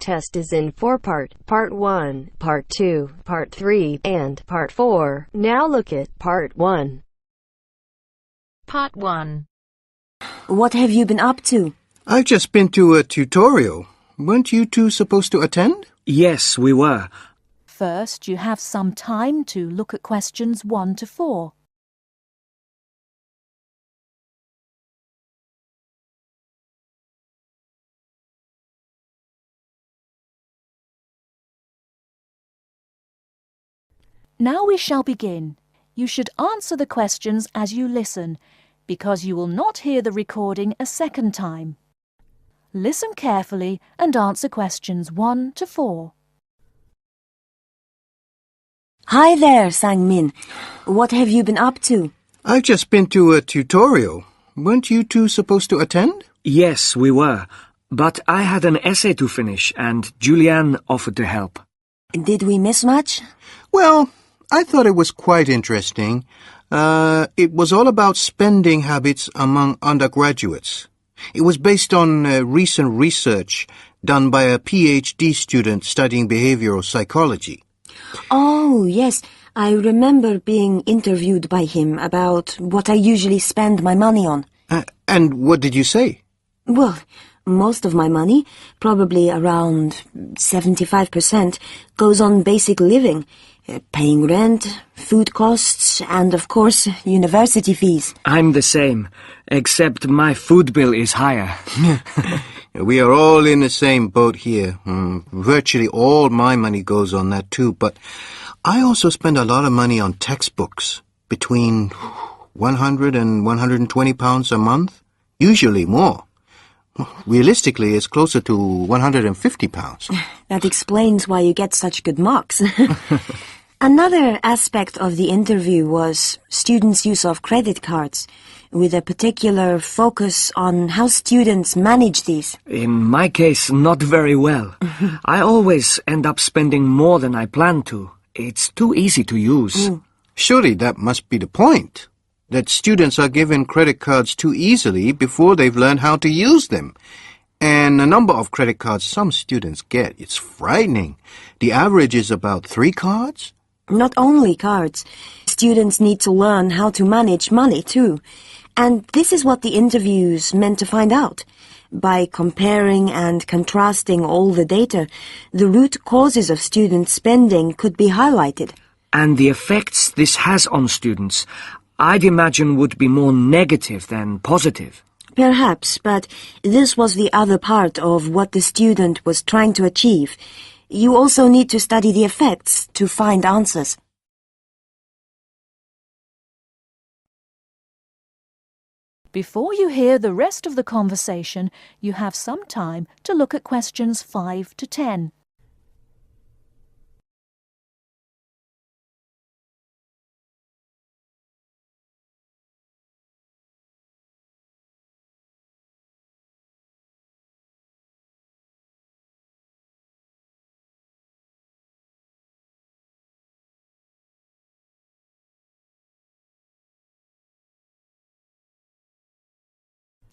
test is in 4 parts. Part 1, Part 2, Part 3, and Part 4. Now look at Part 1. Part 1. What have you been up to? I've just been to a tutorial. Weren't you two supposed to attend? Yes, we were. First, you have some time to look at questions 1 to 4. Now we shall begin. You should answer the questions as you listen, because you will not hear the recording a second time. Listen carefully and answer questions 1 to 4. Hi there, Sang-min. What have you been up to? I've just been to a tutorial. Weren't you two supposed to attend? Yes, we were. But I had an essay to finish and Julianne offered to help. Did we miss much? Well, I thought it was quite interesting. It was all about spending habits among undergraduates. It was based on recent research done by a PhD student studying behavioral psychology. Oh, yes. I remember being interviewed by him about what I usually spend my money on. And what did you say? Well, most of my money, probably around 75%, goes on basic living. Paying rent, food costs, and of course, university fees. I'm the same, except my food bill is higher. We are all in the same boat here. Virtually all my money goes on that too, but I also spend a lot of money on textbooks, between 100 and 120 pounds a month, usually more. Realistically, it's closer to 150 pounds. That explains why you get such good marks. Another aspect of the interview was students' use of credit cards, with a particular focus on how students manage these. In my case, not very well. I always end up spending more than I plan to. It's too easy to use. Surely that must be the point, that students are given credit cards too easily before they've learned how to use them. And the number of credit cards some students get, it's frightening. The average is about 3 cards. Not only cards. Students need to learn how to manage money too. And this is what the interviews meant to find out. By comparing and contrasting all the data, the root causes of student spending could be highlighted. And the effects this has on students, I'd imagine, would be more negative than positive. Perhaps, but this was the other part of what the student was trying to achieve. You also need to study the effects to find answers. Before you hear the rest of the conversation, you have some time to look at questions 5 to 10.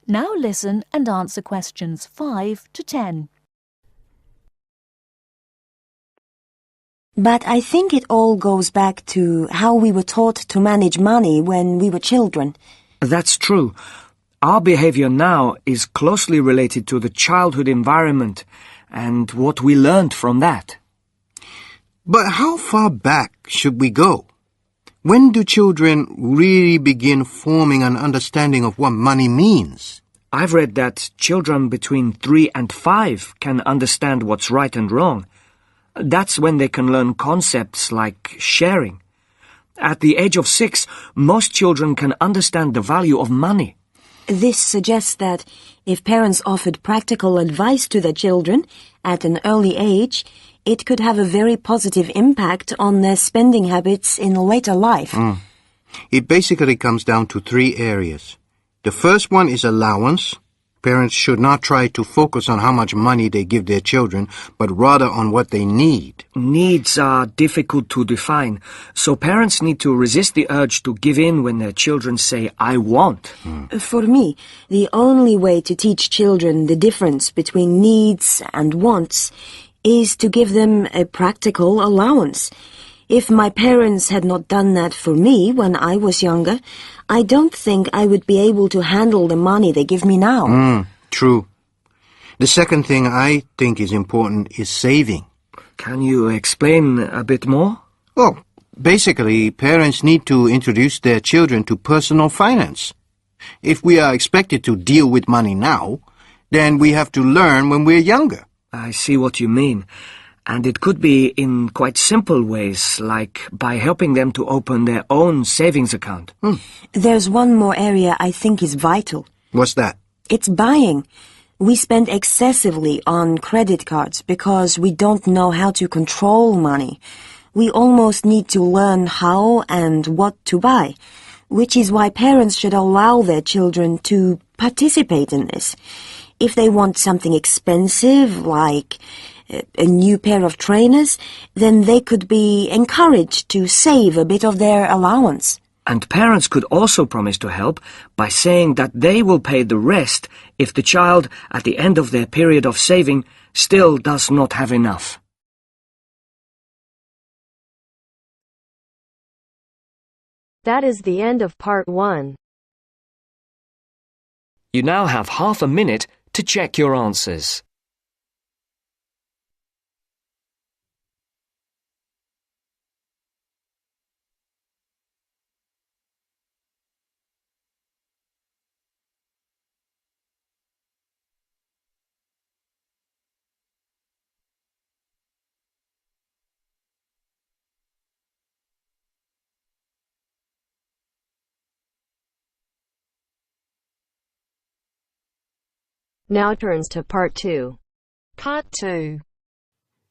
Now listen and answer questions 5 to 10. But I think it all goes back to how we were taught to manage money when we were children. That's true. Our behavior now is closely related to the childhood environment and what we learned from that. But how far back should we go? When do children really begin forming an understanding of what money means? I've read that children between 3 and 5 can understand what's right and wrong. That's when they can learn concepts like sharing. At the age of 6, most children can understand the value of money. This suggests that if parents offered practical advice to their children at an early age, it could have a very positive impact on their spending habits in later life. It basically comes down to 3 areas. The first one is allowance, Parents should not try to focus on how much money they give their children, but rather on what they need. Needs are difficult to define, so parents need to resist the urge to give in when their children say, I want. For me, the only way to teach children the difference between needs and wants is to give them a practical allowance. If my parents had not done that for me when I was younger, I don't think I would be able to handle the money they give me now. True. The second thing I think is important is saving. Can you explain a bit more? Well, basically, parents need to introduce their children to personal finance. If we are expected to deal with money now, then we have to learn when we're younger. I see what you mean. And it could be in quite simple ways, like by helping them to open their own savings account. There's one more area I think is vital. What's that? It's buying. We spend excessively on credit cards because we don't know how to control money. We almost need to learn how and what to buy, which is why parents should allow their children to participate in this. If they want something expensive, like a new pair of trainers, then they could be encouraged to save a bit of their allowance. And parents could also promise to help by saying that they will pay the rest if the child, at the end of their period of saving, still does not have enough. That is the end of part 1. You now have half a minute to check your answers. Now turns to part 2. Part 2.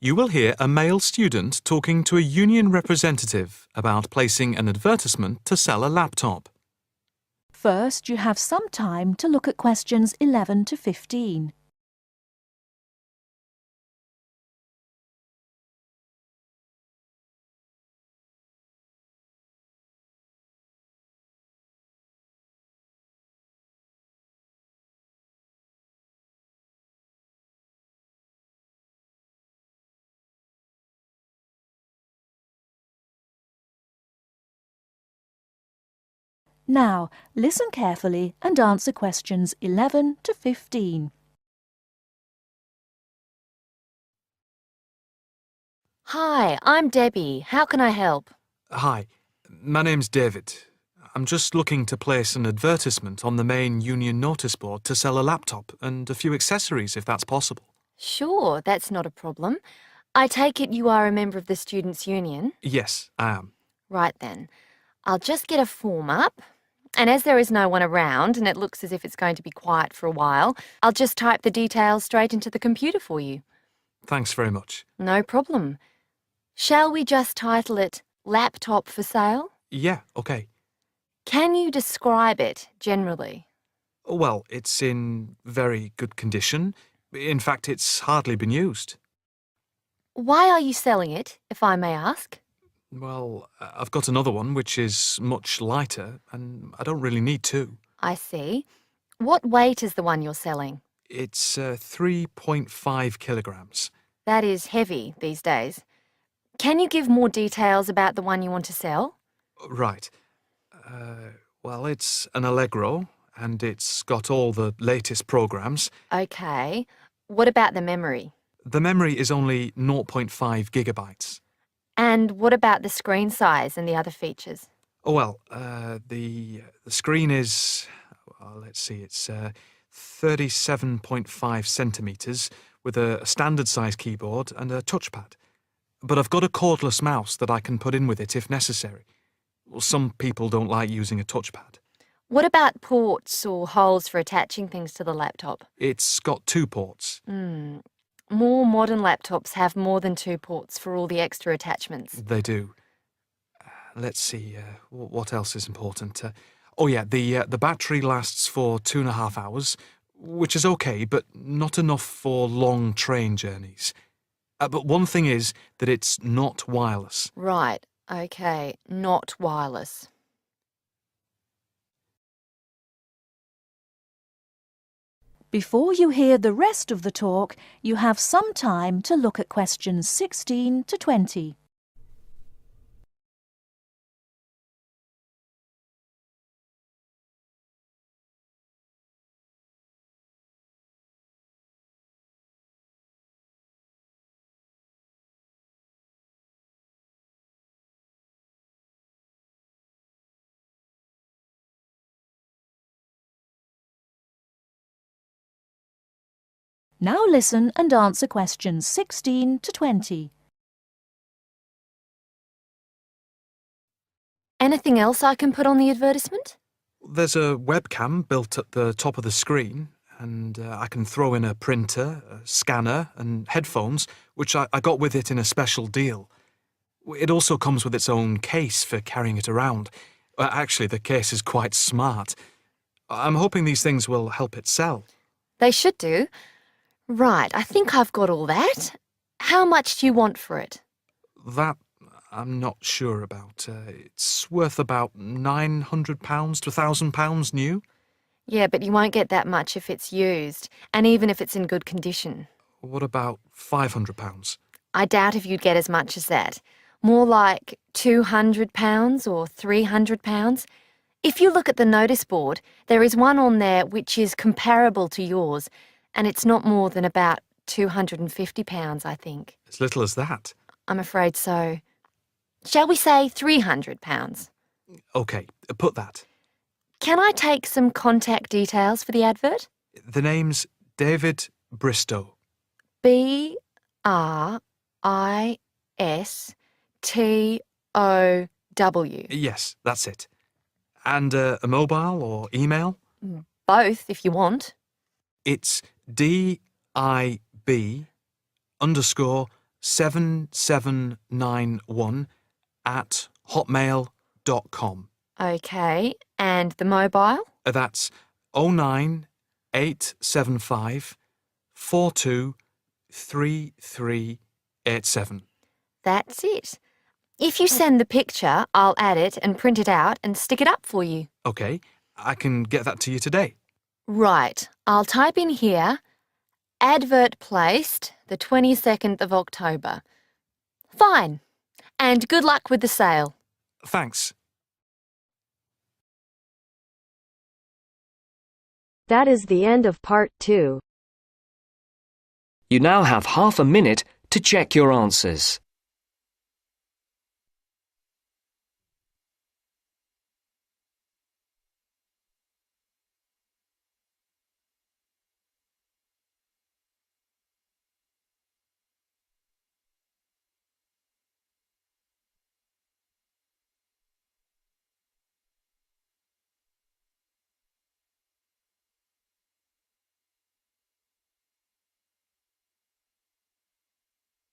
You will hear a male student talking to a union representative about placing an advertisement to sell a laptop. First, you have some time to look at questions 11 to 15. Now, listen carefully and answer questions 11 to 15. Hi, I'm Debbie. How can I help? Hi, my name's David. I'm just looking to place an advertisement on the main union notice board to sell a laptop and a few accessories if that's possible. Sure, that's not a problem. I take it you are a member of the Students' Union? Yes, I am. Right then. I'll just get a form up. And as there is no one around and it looks as if it's going to be quiet for a while, I'll just type the details straight into the computer for you. Thanks very much. No problem. Shall we just title it Laptop for Sale? Yeah, okay. Can you describe it generally? Well, it's in very good condition. In fact, it's hardly been used. Why are you selling it, if I may ask? Well, I've got another one which is much lighter, and I don't really need two. I see. What weight is the one you're selling? It's 3.5 kilograms. That is heavy these days. Can you give more details about the one you want to sell? Right. Well, it's an Allegro, and it's got all the latest programs. Okay. What about the memory? The memory is only 0.5 gigabytes. And what about the screen size and the other features? Oh, well, the screen is, well, let's see, it's 37.5 centimetres with a standard size keyboard and a touchpad. But I've got a cordless mouse that I can put in with it if necessary. Well, some people don't like using a touchpad. What about ports or holes for attaching things to the laptop? It's got 2 ports. More modern laptops have more than 2 ports for all the extra attachments. They do. Let's see, what else is important? Oh yeah, the battery lasts for 2.5 hours, which is okay, but not enough for long train journeys. But one thing is that it's not wireless. Right, okay, not wireless. Before you hear the rest of the talk, you have some time to look at questions 16 to 20. Now listen and answer questions 16 to 20. Anything else I can put on the advertisement? There's a webcam built at the top of the screen, and I can throw in a printer, a scanner, and headphones, which I got with it in a special deal. It also comes with its own case for carrying it around. Actually, the case is quite smart. I'm hoping these things will help it sell. They should do. Right, I think I've got all that. How much do you want for it? That I'm not sure about. It's worth about £900 to £1,000 new. Yeah, but you won't get that much if it's used, and even if it's in good condition. What about £500? I doubt if you'd get as much as that. More like £200 or £300. If you look at the notice board, there is one on there which is comparable to yours, and it's not more than about £250, I think. As little as that? I'm afraid so. Shall we say £300? OK, put that. Can I take some contact details for the advert? The name's David Bristow. BRISTOW. Yes, that's it. And a mobile or email? Both, if you want. It's DIB_7791@hotmail.com. OK, and the mobile? That's 09875 423387. That's it. If you send the picture, I'll add it and print it out and stick it up for you. OK, I can get that to you today. Right, I'll type in here, advert placed the 22nd of October. Fine. And good luck with the sale. Thanks. That is the end of part 2. You now have half a minute to check your answers.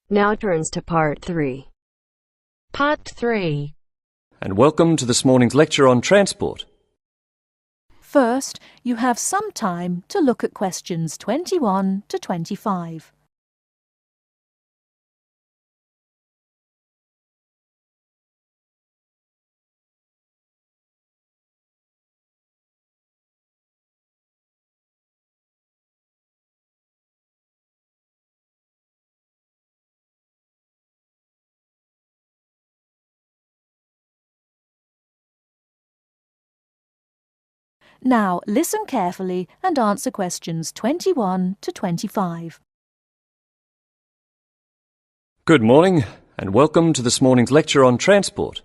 Now turns to part 3. Part 3. And welcome to this morning's lecture on transport. First, you have some time to look at questions 21 to 25. Now, listen carefully and answer questions 21 to 25. Good morning, and welcome to this morning's lecture on transport.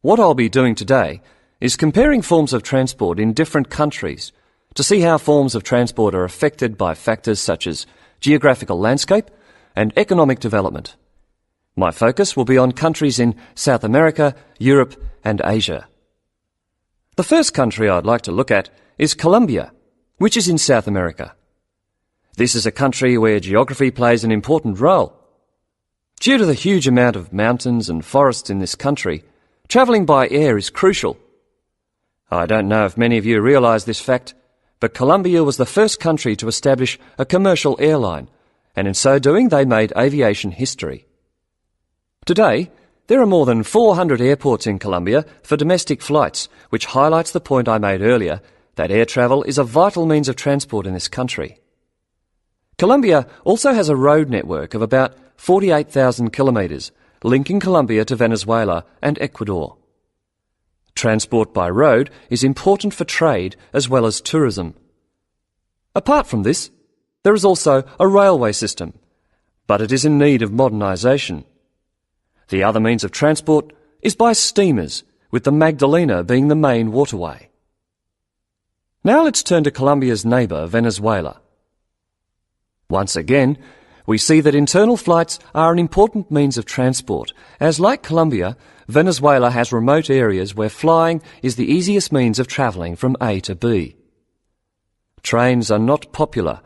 What I'll be doing today is comparing forms of transport in different countries to see how forms of transport are affected by factors such as geographical landscape and economic development. My focus will be on countries in South America, Europe, and Asia. The first country I'd like to look at is Colombia, which is in South America. This is a country where geography plays an important role. Due to the huge amount of mountains and forests in this country, travelling by air is crucial. I don't know if many of you realise this fact, but Colombia was the first country to establish a commercial airline, and in so doing they made aviation history. Today, there are more than 400 airports in Colombia for domestic flights, which highlights the point I made earlier that air travel is a vital means of transport in this country. Colombia also has a road network of about 48,000 kilometres, linking Colombia to Venezuela and Ecuador. Transport by road is important for trade as well as tourism. Apart from this, there is also a railway system, but it is in need of modernisation. The other means of transport is by steamers, with the Magdalena being the main waterway. Now let's turn to Colombia's neighbour, Venezuela. Once again, we see that internal flights are an important means of transport, as like Colombia, Venezuela has remote areas where flying is the easiest means of travelling from A to B. Trains are not popular,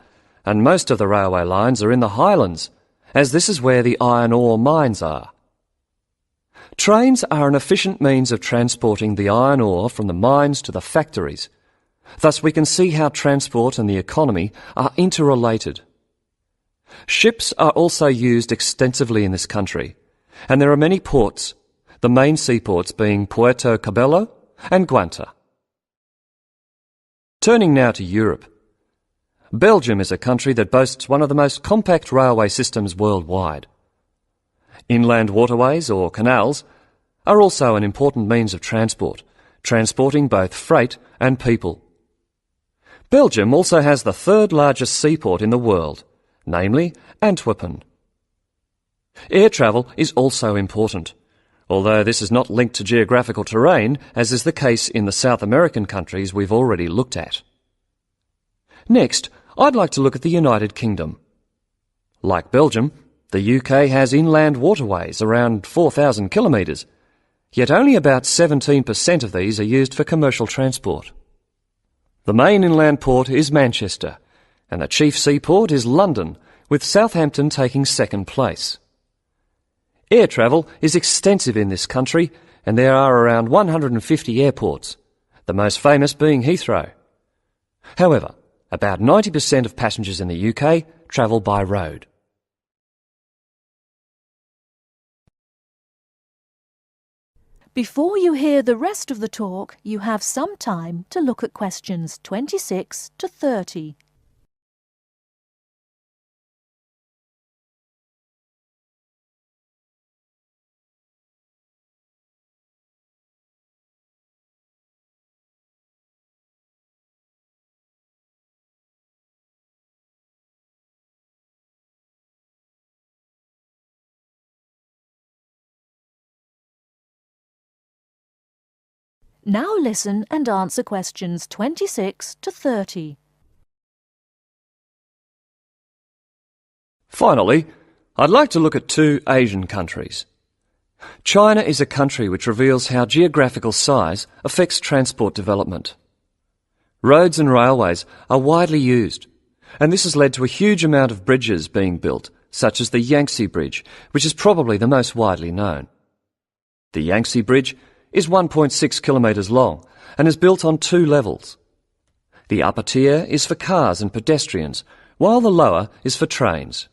and most of the railway lines are in the highlands, as this is where the iron ore mines are. Trains are an efficient means of transporting the iron ore from the mines to the factories. Thus we can see how transport and the economy are interrelated. Ships are also used extensively in this country, and there are many ports, the main seaports being Puerto Cabello and Guanta. Turning now to Europe. Belgium is a country that boasts one of the most compact railway systems worldwide. Inland waterways, or canals, are also an important means of transport, transporting both freight and people. Belgium also has the third largest seaport in the world, namely Antwerpen. Air travel is also important, although this is not linked to geographical terrain, as is the case in the South American countries we've already looked at. Next, I'd like to look at the United Kingdom. Like Belgium, the UK has inland waterways around 4,000 kilometres, yet only about 17% of these are used for commercial transport. The main inland port is Manchester, and the chief seaport is London, with Southampton taking second place. Air travel is extensive in this country, and there are around 150 airports, the most famous being Heathrow. However, about 90% of passengers in the UK travel by road. Before you hear the rest of the talk, you have some time to look at questions 26 to 30. Now listen and answer questions 26 to 30. Finally, I'd like to look at two Asian countries. China is a country which reveals how geographical size affects transport development. Roads and railways are widely used, and this has led to a huge amount of bridges being built, such as the Yangtze Bridge, which is probably the most widely known. The Yangtze Bridge is 1.6 kilometres long and is built on two levels. The upper tier is for cars and pedestrians, while the lower is for trains.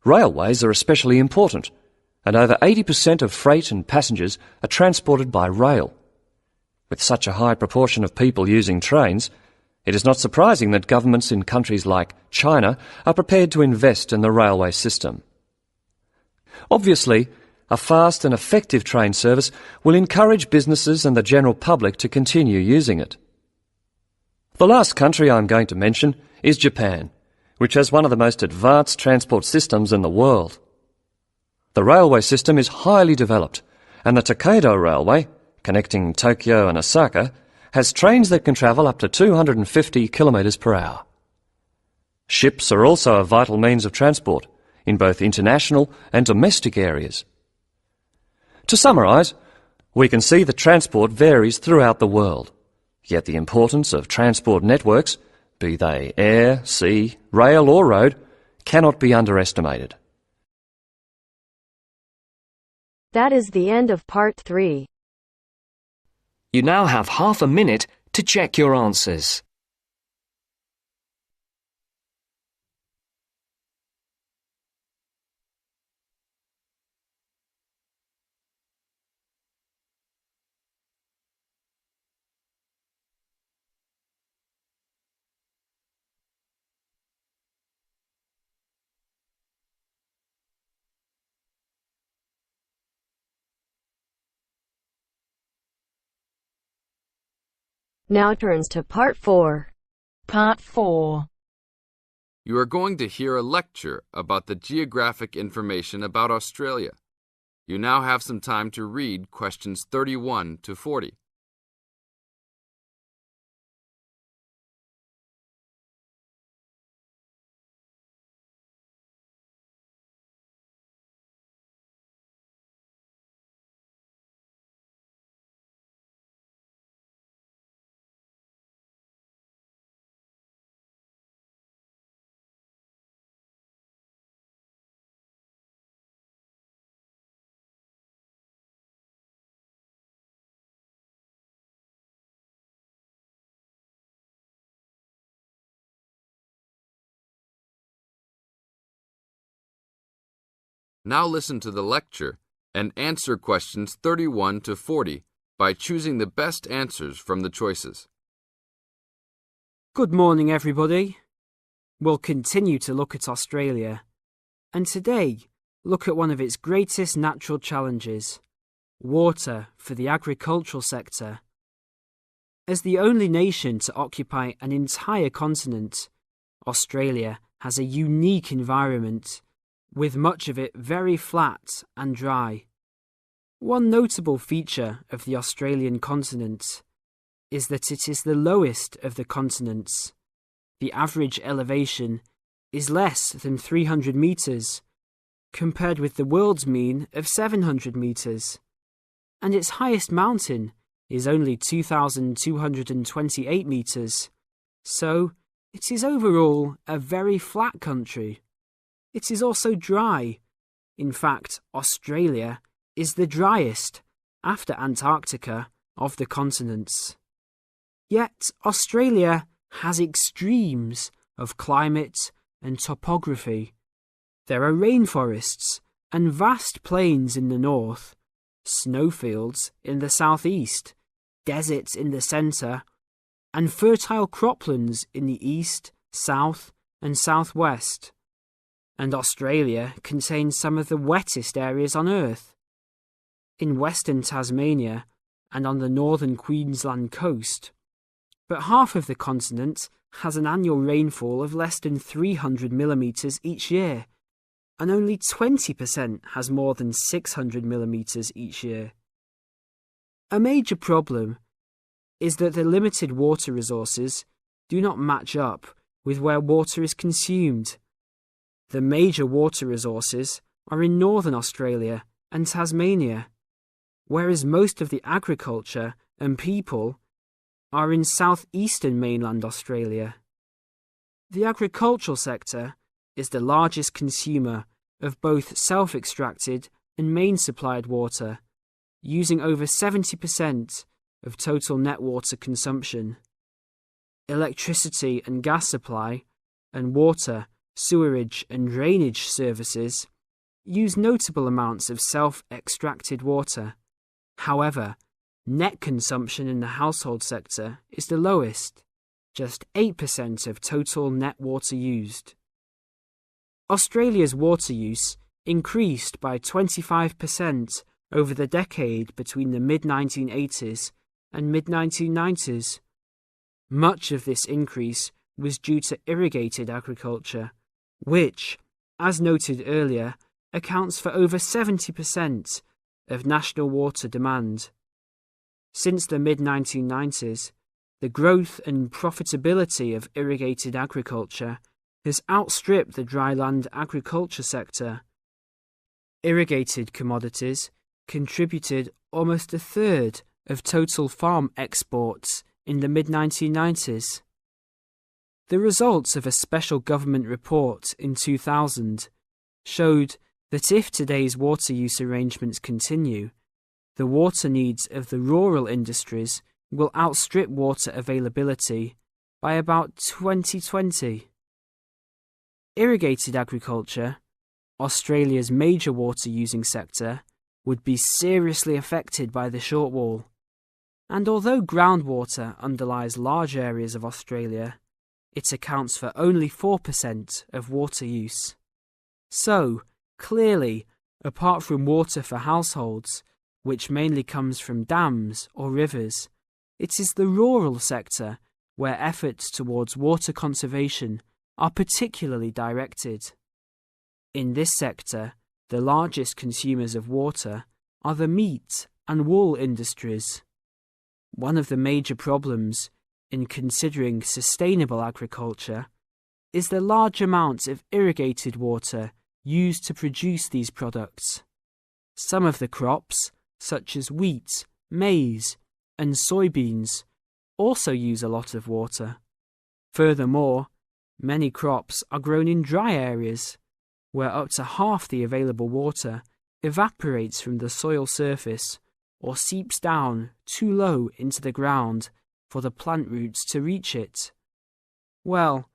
Railways are especially important, and over 80% of freight and passengers are transported by rail. With such a high proportion of people using trains, it is not surprising that governments in countries like China are prepared to invest in the railway system. Obviously, a fast and effective train service will encourage businesses and the general public to continue using it. The last country I'm going to mention is Japan, which has one of the most advanced transport systems in the world. The railway system is highly developed, and the Tokaido Railway, connecting Tokyo and Osaka, has trains that can travel up to 250 kilometres per hour. Ships are also a vital means of transport in both international and domestic areas. To summarise, we can see that transport varies throughout the world, yet the importance of transport networks, be they air, sea, rail or road, cannot be underestimated. That is the end of part 3. You now have half a minute to check your answers. Now turns to Part 4. Part 4. You are going to hear a lecture about the geographic information about Australia. You now have some time to read questions 31 to 40. Now listen to the lecture and answer questions 31 to 40 by choosing the best answers from the choices. Good morning, everybody. We'll continue to look at Australia, and today look at one of its greatest natural challenges, water for the agricultural sector. As the only nation to occupy an entire continent, Australia has a unique environment, with much of it very flat and dry. One notable feature of the Australian continent is that it is the lowest of the continents. The average elevation is less than 300 metres, compared with the world's mean of 700 metres, and its highest mountain is only 2,228 metres, so it is overall a very flat country. It is also dry. In fact, Australia is the driest, after Antarctica, of the continents. Yet Australia has extremes of climate and topography. There are rainforests and vast plains in the north, snowfields in the southeast, deserts in the centre, and fertile croplands in the east, south, and southwest. And Australia contains some of the wettest areas on Earth. In western Tasmania and on the northern Queensland coast, but half of the continent has an annual rainfall of less than 300 millimetres each year, and only 20% has more than 600 millimetres each year. A major problem is that the limited water resources do not match up with where water is consumed. The major water resources are in northern Australia and Tasmania, whereas most of the agriculture and people are in southeastern mainland Australia. The agricultural sector is the largest consumer of both self-extracted and main-supplied water, using over 70% of total net water consumption. Electricity and gas supply and water, sewerage and drainage services use notable amounts of self-extracted water. However, net consumption in the household sector is the lowest, just 8% of total net water used. Australia's water use increased by 25% over the decade between the mid-1980s and mid-1990s. Much of this increase was due to irrigated agriculture, which, as noted earlier, accounts for over 70% of national water demand. Since the mid-1990s, the growth and profitability of irrigated agriculture has outstripped the dryland agriculture sector. Irrigated commodities contributed almost a third of total farm exports in the mid-1990s. The results of a special government report in 2000 showed that if today's water use arrangements continue, the water needs of the rural industries will outstrip water availability by about 2020. Irrigated agriculture, Australia's major water-using sector, would be seriously affected by the shortfall. And although groundwater underlies large areas of Australia, it accounts for only 4% of water use. So, clearly, apart from water for households, which mainly comes from dams or rivers, It is the rural sector where efforts towards water conservation are particularly directed. In this sector, the largest consumers of water are the meat and wool industries. One of the major problems in considering sustainable agriculture is the large amounts of irrigated water used to produce these products. Some of the crops, such as wheat, maize, and soybeans, also use a lot of water. Furthermore, many crops are grown in dry areas, where up to half the available water evaporates from the soil surface or seeps down too low into the ground for the plant roots to reach it. Well,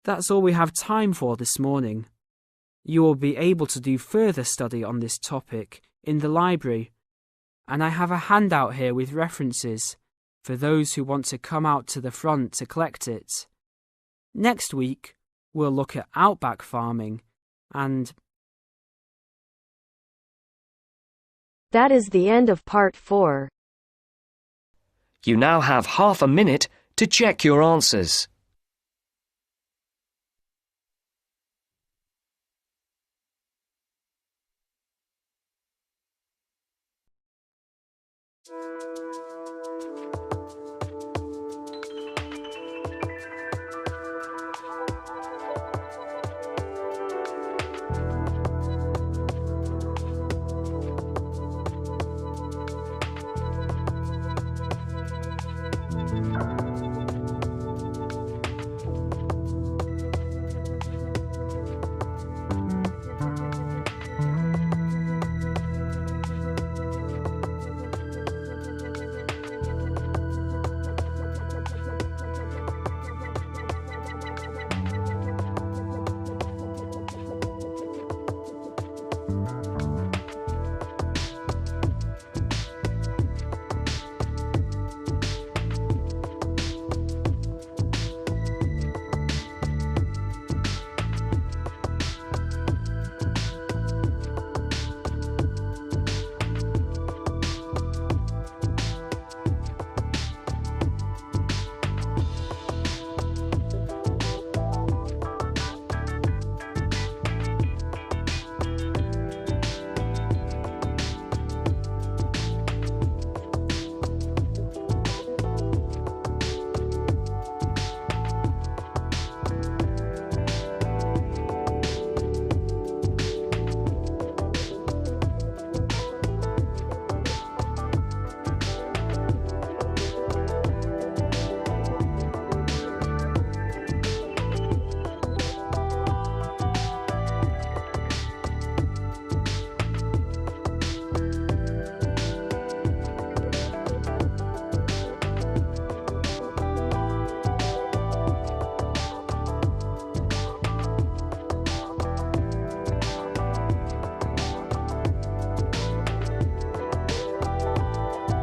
that's all we have time for this morning. You will be able to do further study on this topic in the library, and I have a handout here with references for those who want to come out to the front to collect it. Next week, we'll look at outback farming and... That is the end of part 4. You now have half a minute to check your answers.